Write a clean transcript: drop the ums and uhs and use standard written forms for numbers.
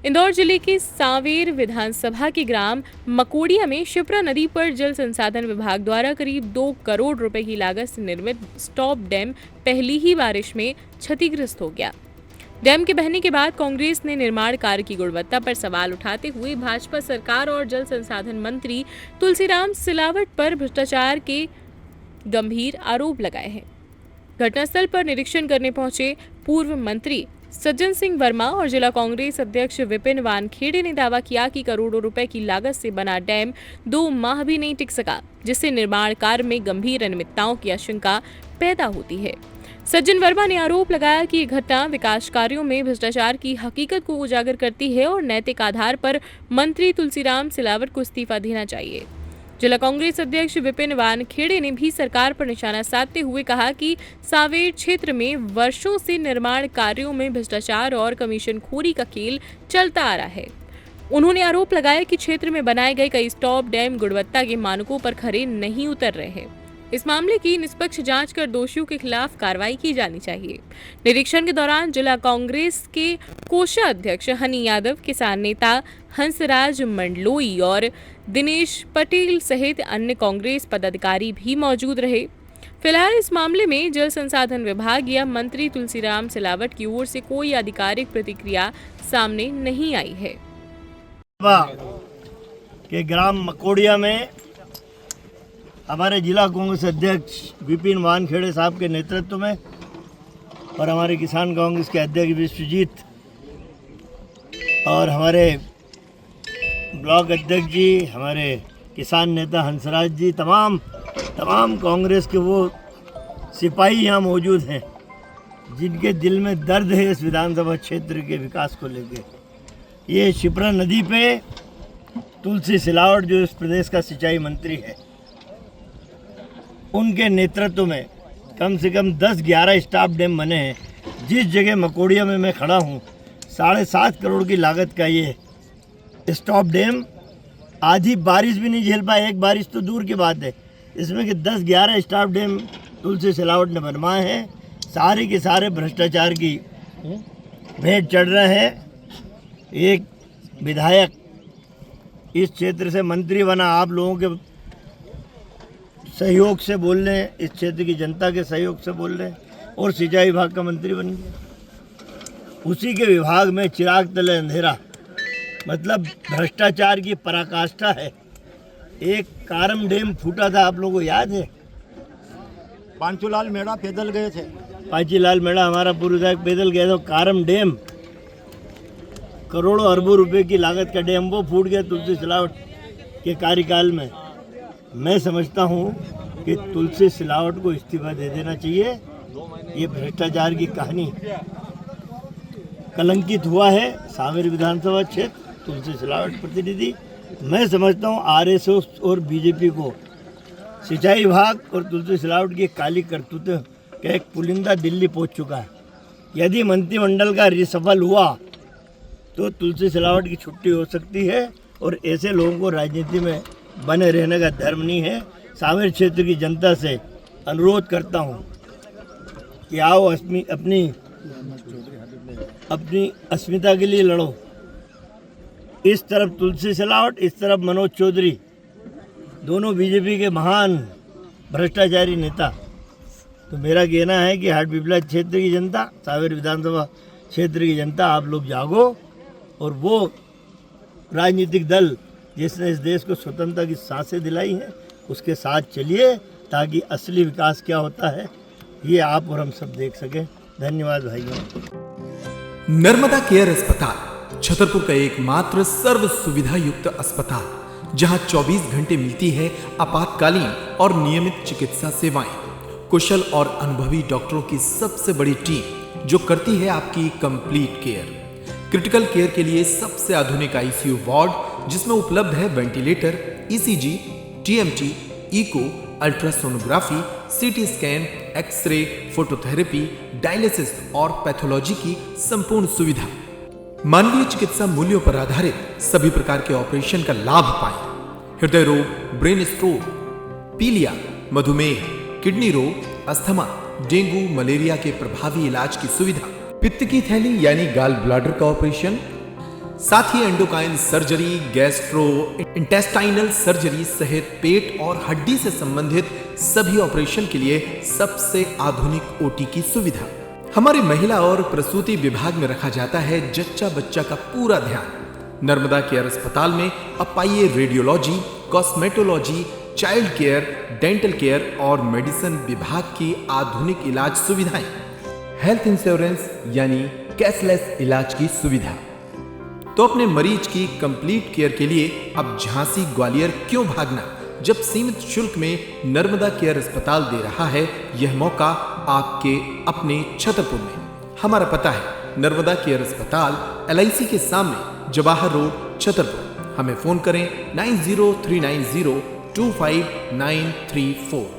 इंदौर जिले के सांवेर विधानसभा के ग्राम मकोड़िया में शिप्रा नदी पर जल संसाधन विभाग द्वारा करीब 2 करोड़ रुपए की लागत से निर्मित स्टॉप डैम पहली ही बारिश में क्षतिग्रस्त हो गया। डैम के बहने के बाद कांग्रेस ने निर्माण कार्य की गुणवत्ता पर सवाल उठाते हुए भाजपा सरकार और जल संसाधन मंत्री तुलसीराम सिलावट पर भ्रष्टाचार के गंभीर आरोप लगाए हैं। घटनास्थल पर निरीक्षण करने पहुंचे पूर्व मंत्री सज्जन सिंह वर्मा और जिला कांग्रेस अध्यक्ष विपिन वानखेड़े ने दावा किया कि करोड़ों रुपए की लागत से बना डैम 2 माह भी नहीं टिक सका, जिससे निर्माण कार्य में गंभीर अनियमितताओं की आशंका पैदा होती है। सज्जन वर्मा ने आरोप लगाया कि ये घटना विकास कार्यों में भ्रष्टाचार की हकीकत को उजागर करती है और नैतिक आधार पर मंत्री तुलसीराम सिलावट को इस्तीफा देना चाहिए। जिला कांग्रेस अध्यक्ष विपिन वानखेड़े ने भी सरकार पर निशाना साधते हुए कहा कि सांवेर क्षेत्र में वर्षों से निर्माण कार्यों में भ्रष्टाचार और कमीशनखोरी का खेल चलता आ रहा है। उन्होंने आरोप लगाया कि क्षेत्र में बनाए गए कई स्टॉप डैम गुणवत्ता के मानकों पर खरे नहीं उतर रहे हैं। इस मामले की निष्पक्ष जांच कर दोषियों के खिलाफ कार्रवाई की जानी चाहिए। निरीक्षण के दौरान जिला कांग्रेस के कोषाध्यक्ष हनी यादव, किसान नेता हंसराज मंडलोई और दिनेश पटेल सहित अन्य कांग्रेस पदाधिकारी भी मौजूद रहे। फिलहाल इस मामले में जल संसाधन विभाग या मंत्री तुलसीराम सिलावट की ओर से कोई आधिकारिक प्रतिक्रिया सामने नहीं आई है। के ग्राम मकोड़िया में हमारे जिला कांग्रेस अध्यक्ष विपिन वानखेड़े साहब के नेतृत्व में और हमारे किसान कांग्रेस के अध्यक्ष विश्वजीत और हमारे ब्लॉक अध्यक्ष जी, हमारे किसान नेता हंसराज जी, तमाम कांग्रेस के वो सिपाही यहाँ मौजूद हैं जिनके दिल में दर्द है इस विधानसभा क्षेत्र के विकास को लेकर। ये शिप्रा नदी पे तुलसी सिलावट जो इस प्रदेश का सिंचाई मंत्री है, उनके नेतृत्व में कम से कम 10-11 स्टॉप डैम बने हैं। जिस जगह मकोड़िया में मैं खड़ा हूँ, 7.5 करोड़ की लागत का ये स्टॉप डैम आधी बारिश भी नहीं झेल पाए। एक बारिश तो दूर की बात है, इसमें कि 10-11 स्टॉप डैम तुलसी सिलावट ने बनवाए हैं। सारे के सारे भ्रष्टाचार की भेंट चढ़ रहे हैं। एक विधायक इस क्षेत्र से मंत्री बना, आप लोगों के सहयोग से बोल रहे हैं, इस क्षेत्र की जनता के सहयोग से बोल रहे हैं, और सिंचाई विभाग का मंत्री बन गया। उसी के विभाग में चिराग तले अंधेरा, मतलब भ्रष्टाचार की पराकाष्ठा है। एक कारम डैम फूटा था, आप लोगों को याद है? पांचूलाल मेड़ा पैदल गए थे। पांचीलाल मेड़ा हमारा पूर्व विधायक पैदल गया था। कारम डैम करोड़ों अरबों रुपए की लागत का डैम, वो फूट गया तुलसी सिलावट के कार्यकाल में। मैं समझता हूँ कि तुलसी सिलावट को इस्तीफा दे देना चाहिए। ये भ्रष्टाचार की कहानी कलंकित हुआ है सांवेर विधानसभा क्षेत्र। तुलसी सिलावट प्रतिनिधि, मैं समझता हूँ आरएसएस और बीजेपी को सिंचाई विभाग और तुलसी सिलावट की काली करतूत का एक पुलिंदा दिल्ली पहुँच चुका है। यदि मंत्रिमंडल का रिसफल हुआ तो तुलसी सिलावट की छुट्टी हो सकती है, और ऐसे लोगों को राजनीति में बने रहने का धर्म नहीं है। सांवेर क्षेत्र की जनता से अनुरोध करता हूं कि आओ अपनी अस्मिता के लिए लड़ो। इस तरफ तुलसी सिलावट, इस तरफ मनोज चौधरी, दोनों बीजेपी के महान भ्रष्टाचारी नेता। तो मेरा कहना है कि हाटपिपला क्षेत्र की जनता, सांवेर विधानसभा क्षेत्र की जनता, आप लोग जागो और वो राजनीतिक दल जिसने इस देश को स्वतंत्रता की सांसें दिलाई हैं, उसके साथ चलिए, ताकि असली विकास क्या होता है ये आप और हम सब देख सकें। धन्यवाद भाइयों। नर्मदा केयर अस्पताल छतरपुर का एकमात्र सर्व सुविधा युक्त अस्पताल, जहां 24 घंटे मिलती है आपातकालीन और नियमित चिकित्सा सेवाएं। कुशल और अनुभवी डॉक्टरों की सबसे बड़ी टीम जो करती है आपकी कंप्लीट केयर। क्रिटिकल केयर के लिए सबसे आधुनिक आईसीयू वार्ड, जिसमें उपलब्ध है ventilator, ECG, TMT, echo, ultrasonography, CT scan, x ray, phototherapy, dialysis और पैथोलॉजी की संपूर्ण सुविधा। मानवीय चिकित्सा मूल्यों पर आधारित सभी प्रकार के ऑपरेशन का लाभ पाएं। हृदय रोग, ब्रेन स्ट्रोक, पीलिया, मधुमेह, किडनी रोग, अस्थमा, डेंगू, मलेरिया के प्रभावी इलाज की सुविधा, पित्त की थैली यानी गाल ब्लैडर का ऑपरेशन, साथ ही endocrine surgery, gastrointestinal surgery सहित पेट और हड्डी से संबंधित सभी ऑपरेशन के लिए सबसे आधुनिक ओटी की सुविधा। हमारे महिला और प्रसूति विभाग में रखा जाता है जच्चा बच्चा का पूरा ध्यान। नर्मदा केयर अस्पताल में अब पाइए radiology, cosmetology, child care, dental care और मेडिसिन विभाग की आधुनिक इलाज सुविधाएं। हेल्थ इंश्योरेंस यानी कैशलेस इलाज की सुविधा। तो अपने मरीज की कंप्लीट केयर के लिए अब झांसी ग्वालियर क्यों भागना, जब सीमित शुल्क में नर्मदा केयर अस्पताल दे रहा है यह मौका आपके अपने छतरपुर में। हमारा पता है नर्मदा केयर अस्पताल LIC के सामने, जवाहर रोड, छतरपुर। हमें फोन करें 9039025934।